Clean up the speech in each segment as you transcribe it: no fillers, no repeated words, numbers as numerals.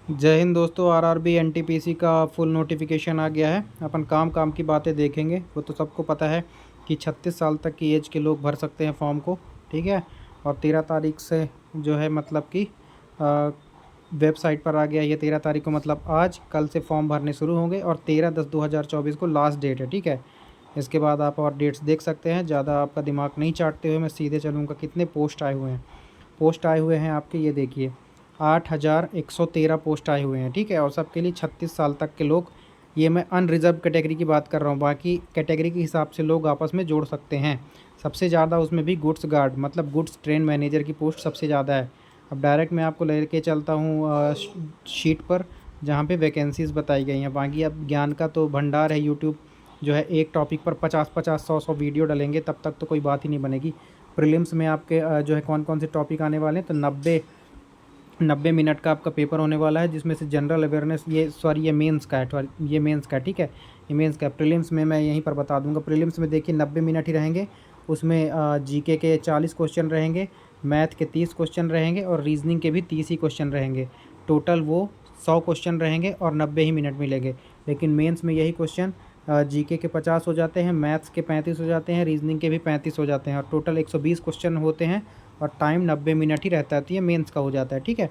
जय हिंद दोस्तों। RRB NTPC का फुल नोटिफिकेशन आ गया है। अपन काम काम की बातें देखेंगे। वो तो सबको पता है कि 36 साल तक की एज के लोग भर सकते हैं फॉर्म को, ठीक है। और 13 तारीख से जो है मतलब कि वेबसाइट पर आ गया। ये 13 तारीख को मतलब आज कल से फॉर्म भरने शुरू होंगे और 13/10/2024 को लास्ट डेट है, ठीक है। इसके बाद आप और डेट्स देख सकते हैं। ज़्यादा आपका दिमाग नहीं चाटते हुए मैं सीधे चलूँगा। कितने पोस्ट आए हुए हैं? पोस्ट आए हुए हैं आपके, ये देखिए 8,113 पोस्ट आए हुए हैं, ठीक है। और सबके लिए 36 साल तक के लोग। ये मैं अनरिजर्व कैटेगरी की बात कर रहा हूँ, बाकी कैटेगरी के हिसाब से लोग आपस में जोड़ सकते हैं। सबसे ज़्यादा उसमें भी गुड्स गार्ड मतलब गुड्स ट्रेन मैनेजर की पोस्ट सबसे ज़्यादा है। अब डायरेक्ट मैं आपको लेके चलता हूँ शीट पर जहाँ पे वैकेंसीज़ बताई गई हैं। बाकी अब ज्ञान का तो भंडार है। यूट्यूब जो है एक टॉपिक पर 50-50 100-100 वीडियो डालेंगे, तब तक तो कोई बात ही नहीं बनेगी। प्रीलिम्स में आपके जो है कौन कौन से टॉपिक आने वाले हैं, तो 90 मिनट का आपका पेपर होने वाला है, जिसमें से जनरल अवेयरनेस, ये मेंस का है, ये मेंस का, ठीक है। ये मेंस का। प्रीलिम्स में मैं यहीं पर बता दूंगा। प्रीलिम्स में देखिए 90 मिनट ही रहेंगे। उसमें जीके के 40 क्वेश्चन रहेंगे, मैथ के 30 क्वेश्चन रहेंगे और रीजनिंग के भी 30 ही क्वेश्चन रहेंगे। टोटल वो 100 क्वेश्चन रहेंगे और 90 ही मिनट मिलेंगे। लेकिन मेंस में यही क्वेश्चन जीके के 50 हो जाते हैं, मैथ्स के 35 हो जाते हैं, रीजनिंग के भी 35 हो जाते हैं और टोटल 120 क्वेश्चन होते हैं और टाइम 90 मिनट ही रहता है। तो ये मेंस का हो जाता है, ठीक है।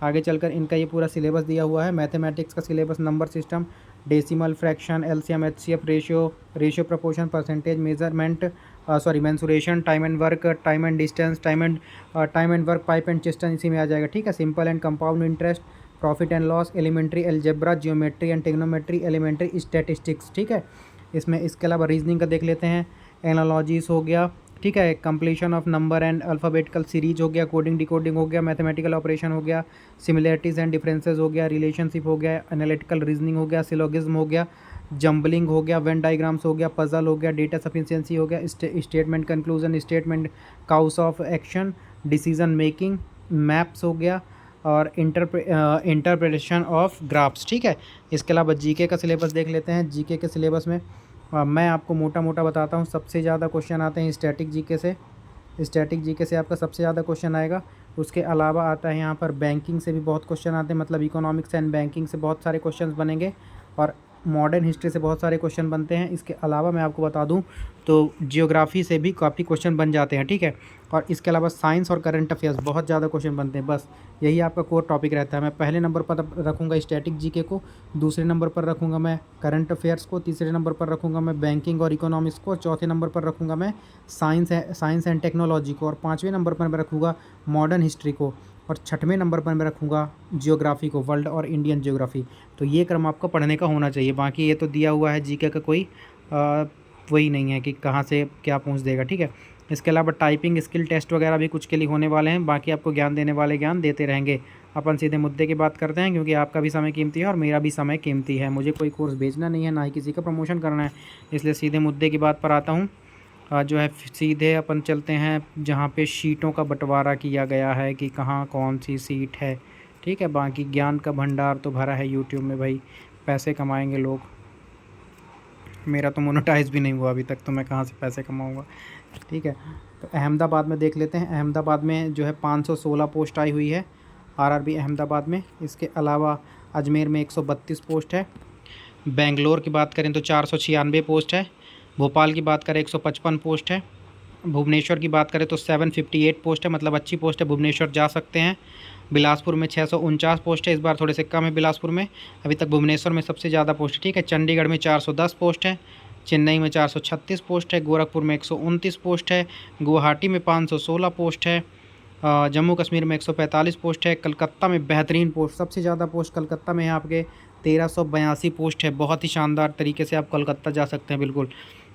आगे चलकर इनका ये पूरा सिलेबस दिया हुआ है। मैथमेटिक्स का syllabus, number system, decimal, fraction, LCM, HCF, ratio proportion, percentage, measurement, mensuration, time and work, time and distance, time and work, pipe and cistern इसी में आ जाएगा, ठीक है। Simple and compound interest, profit and loss, elementary algebra, geometry and trigonometry, elementary statistics, ठीक है। इसमें इसके अलावा रीजनिंग का देख लेते हैं। एनालॉजीज हो गया, ठीक है। Completion of number and alphabetical series हो गया, कोडिंग डिकोडिंग हो गया, मैथमेटिकल ऑपरेशन हो गया, सिमिलरिटीज़ एंड डिफरेंसेस हो गया, रिलेशनशिप हो गया, एनालिटिकल रीजनिंग हो गया, सिलोगिज्म हो गया, जंबलिंग हो गया, वेन डायग्राम्स हो गया, पजल हो गया, डेटा सफिशिएंसी हो गया, statement conclusion, statement cows of action, decision making, maps हो गया और इंटरप्रिटेशन ऑफ ग्राफ्स, ठीक है। इसके अलावा जीके का सिलेबस देख लेते हैं। जीके के सिलेबस में मैं आपको मोटा मोटा बताता हूँ। सबसे ज़्यादा क्वेश्चन आते हैं स्टैटिक जीके से। स्टैटिक जीके से आपका सबसे ज़्यादा क्वेश्चन आएगा। उसके अलावा आता है यहाँ पर बैंकिंग से भी बहुत क्वेश्चन आते हैं, मतलब इकोनॉमिक्स एंड बैंकिंग से बहुत सारे क्वेश्चन बनेंगे और मॉडर्न हिस्ट्री से बहुत सारे क्वेश्चन बनते हैं। इसके अलावा मैं आपको बता दूं तो जियोग्राफी से भी काफ़ी क्वेश्चन बन जाते हैं, ठीक है। और इसके अलावा साइंस और करंट अफेयर्स बहुत ज़्यादा क्वेश्चन बनते हैं। बस यही आपका कोर टॉपिक रहता है। मैं पहले नंबर पर रखूँगा स्टैटिक जीके को, दूसरे नंबर पर रखूँगा मैं करंट अफेयर्स को, तीसरे नंबर पर रखूँगा मैं बैंकिंग और इकोनॉमिक्स को, चौथे नंबर पर रखूँगा मैं साइंस एंड टेक्नोलॉजी को, और पाँचवें नंबर पर मैं रखूँगा मॉडर्न हिस्ट्री को, और छठवें नंबर पर मैं रखूँगा जियोग्राफी को, वर्ल्ड और इंडियन जियोग्राफी। तो ये क्रम आपको पढ़ने का होना चाहिए। बाकी ये तो दिया हुआ है जीके का, कोई वही नहीं है कि कहाँ से क्या पूछ देगा, ठीक है। इसके अलावा टाइपिंग स्किल टेस्ट वगैरह भी कुछ के लिए होने वाले हैं। बाकी आपको ज्ञान देने वाले ज्ञान देते रहेंगे। अपन सीधे मुद्दे की बात करते हैं, क्योंकि आपका भी समय कीमती है और मेरा भी समय कीमती है। मुझे कोई कोर्स बेचना नहीं है, ना ही किसी का प्रमोशन करना है, इसलिए सीधे मुद्दे की बात पर आता हूँ। जो है सीधे अपन चलते हैं जहाँ पे सीटों का बंटवारा किया गया है कि कहाँ कौन सी सीट है, ठीक है। बाकी ज्ञान का भंडार तो भरा है यूट्यूब में भाई, पैसे कमाएंगे लोग। मेरा तो मोनेटाइज भी नहीं हुआ अभी तक, तो मैं कहाँ से पैसे कमाऊँगा, ठीक है। तो अहमदाबाद में देख लेते हैं। अहमदाबाद में जो है 516 पोस्ट आई हुई है आरआरबी अहमदाबाद में। इसके अलावा अजमेर में 132 पोस्ट है। बेंगलोर की बात करें तो 496 पोस्ट है। भोपाल की बात करें 155 पोस्ट है। भुवनेश्वर की बात करें तो 758 पोस्ट है, मतलब अच्छी पोस्ट है, भुवनेश्वर जा सकते हैं। बिलासपुर में 649 पोस्ट है, इस बार थोड़े से कम है बिलासपुर में। अभी तक भुवनेश्वर में सबसे ज़्यादा पोस्ट है, ठीक है। चंडीगढ़ में 410 पोस्ट है। चेन्नई में 436 पोस्ट है। गोरखपुर में 129 पोस्ट है। गुवाहाटी में 516 पोस्ट है। जम्मू कश्मीर में 145 पोस्ट है। कलकत्ता में बेहतरीन पोस्ट, सबसे ज़्यादा पोस्ट कलकत्ता में है आपके 1382 पोस्ट है। बहुत ही शानदार तरीके से आप कलकत्ता जा सकते हैं, बिल्कुल,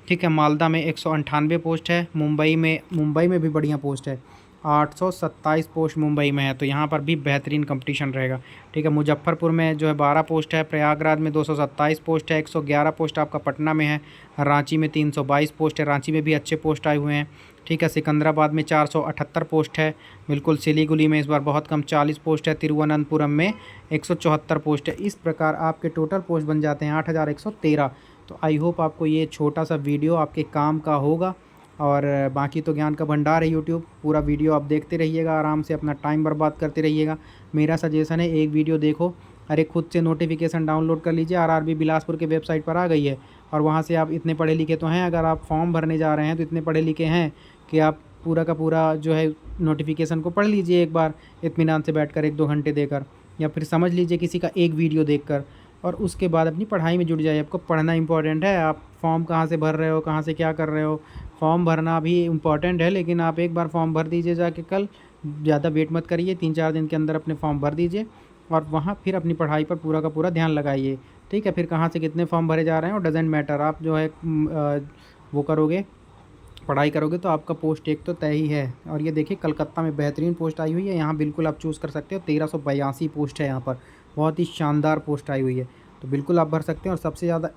ठीक है। मालदा में 198 पोस्ट है। मुंबई में भी बढ़िया पोस्ट है, 827 पोस्ट मुंबई में है, तो यहाँ पर भी बेहतरीन कंपटीशन रहेगा, ठीक है। मुजफ्फरपुर में जो है 12 पोस्ट है। प्रयागराज में 227 पोस्ट है। 111 पोस्ट आपका पटना में है। रांची में 322 पोस्ट है, रांची में भी अच्छे पोस्ट आए हुए हैं, ठीक है। सिकंदराबाद में 478 पोस्ट है, बिल्कुल। सिलीगुड़ी में इस बार बहुत कम 40 पोस्ट है। तिरुवनंतपुरम में 174 पोस्ट है। इस प्रकार आपके टोटल पोस्ट बन जाते हैं 8113। तो आई होप आपको ये छोटा सा वीडियो आपके काम का होगा। और बाकी तो ज्ञान का भंडार है यूट्यूब, पूरा वीडियो आप देखते रहिएगा, आराम से अपना टाइम बर्बाद करते रहिएगा। मेरा सजेशन है एक वीडियो देखो, अरे खुद से नोटिफिकेशन डाउनलोड कर लीजिए, आरआरबी बिलासपुर के वेबसाइट पर आ गई है। और वहाँ से आप इतने पढ़े लिखे तो हैं, अगर आप फॉर्म भरने जा रहे हैं तो इतने पढ़े लिखे हैं कि आप पूरा का पूरा जो है नोटिफिकेशन को पढ़ लीजिए एक बार इत्मीनान से बैठकर 1-2 घंटे देकर, या फिर समझ लीजिए किसी का एक वीडियो देखकर, और उसके बाद अपनी पढ़ाई में जुट जाइए। आपको पढ़ना इंपॉर्टेंट है। आप फॉर्म कहाँ से भर रहे हो, कहाँ से क्या कर रहे हो, फॉर्म भरना भी इम्पॉर्टेंट है, लेकिन आप एक बार फॉर्म भर दीजिए जाके कल, ज़्यादा वेट मत करिए, 3-4 दिन के अंदर अपने फॉर्म भर दीजिए और वहाँ फिर अपनी पढ़ाई पर पूरा का पूरा ध्यान लगाइए। ठीक है, फिर कहाँ से कितने फॉर्म भरे जा रहे हैं और डजेंट मैटर, आप जो है वो करोगे, पढ़ाई करोगे तो आपका पोस्ट एक तो तय ही है। और ये देखिए कलकत्ता में बेहतरीन पोस्ट आई हुई है, यहाँ बिल्कुल आप चूज़ कर सकते हो। 1382 पोस्ट है यहाँ पर, बहुत ही शानदार पोस्ट आई हुई है, तो बिल्कुल आप भर सकते हैं। और सबसे ज़्यादा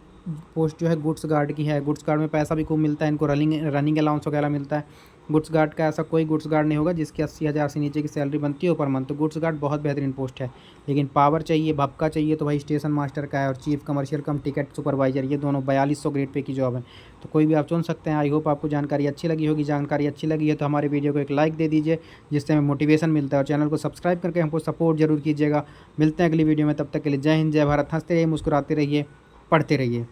पोस्ट जो है गुड्स गार्ड की है। गुड्स गार्ड में पैसा भी खूब मिलता है, इनको रनिंग अलाउंस वगैरह मिलता है। गुड्स गार्ड का ऐसा कोई गुड्स गार्ड नहीं होगा जिसकी 80,000 से नीचे की सैलरी बनती हो पर मंथ। तो गुड्स गार्ड बहुत बेहतरीन पोस्ट है, लेकिन पावर चाहिए, भपका चाहिए तो भाई स्टेशन मास्टर का है, और चीफ कमर्शियल कम टिकट सुपरवाइजर, ये दोनों 4200 ग्रेड पे की जॉब है। तो कोई भी आप चुन सकते हैं। आई होप आपको जानकारी अच्छी लगी होगी। जानकारी अच्छी लगी है तो हमारे वीडियो को एक लाइक दे दीजिए, जिससे हमें मोटिवेशन मिलता है, और चैनल को सब्सक्राइब करके हमको सपोर्ट जरूर कीजिएगा। मिलते हैं अगली वीडियो में, तब तक के लिए जय हिंद, जय भारत। हंसते रहिए, मुस्कुराते रहिए, पढ़ते रहिए।